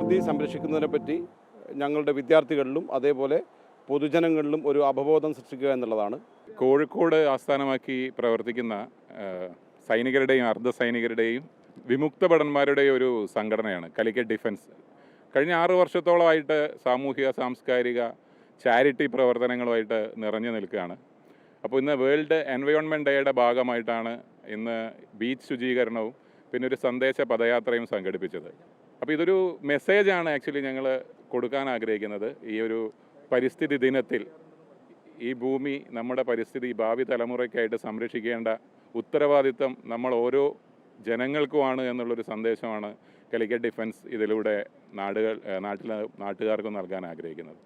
പരിസ്ഥിതി സംരക്ഷിക്കുന്നതിനെപ്പറ്റി ഞങ്ങളുടെ വിദ്യാർത്ഥികളിലും അതേപോലെ പൊതുജനങ്ങളിലും ഒരു അവബോധം സൃഷ്ടിക്കുക എന്നുള്ളതാണ്. കോഴിക്കോട് ആസ്ഥാനമാക്കി പ്രവർത്തിക്കുന്ന സൈനികരുടെയും അർദ്ധസൈനികരുടെയും വിമുക്ത ഭടന്മാരുടെയും ഒരു സംഘടനയാണ് കാലിക്കറ്റ് ഡിഫൻസ്. കഴിഞ്ഞ 6 വർഷത്തോളമായിട്ട് സാമൂഹിക സാംസ്കാരിക ചാരിറ്റി പ്രവർത്തനങ്ങളുമായിട്ട് നിറഞ്ഞു നിൽക്കുകയാണ്. അപ്പോൾ ഇന്ന് വേൾഡ് എൻവയോൺമെൻറ്റ് ഡേയുടെ ഭാഗമായിട്ടാണ് ഇന്ന് ബീച്ച് ശുചീകരണവും പിന്നെ ഒരു സന്ദേശ പദയാത്രയും സംഘടിപ്പിച്ചത്. അപ്പോൾ ഇതൊരു മെസ്സേജാണ് ആക്ച്വലി ഞങ്ങൾ കൊടുക്കാൻ ആഗ്രഹിക്കുന്നത്. ഈ ഒരു പരിസ്ഥിതി ദിനത്തിൽ ഈ ഭൂമി, നമ്മുടെ പരിസ്ഥിതി ഭാവി തലമുറയ്ക്കായിട്ട് സംരക്ഷിക്കേണ്ട ഉത്തരവാദിത്തം നമ്മൾ ഓരോ ജനങ്ങൾക്കുമാണ് എന്നുള്ളൊരു സന്ദേശമാണ് കാലിക്കറ്റ് ഡിഫൻസ് ഇതിലൂടെ നാട്ടുകാർക്ക് നൽകാൻ ആഗ്രഹിക്കുന്നത്.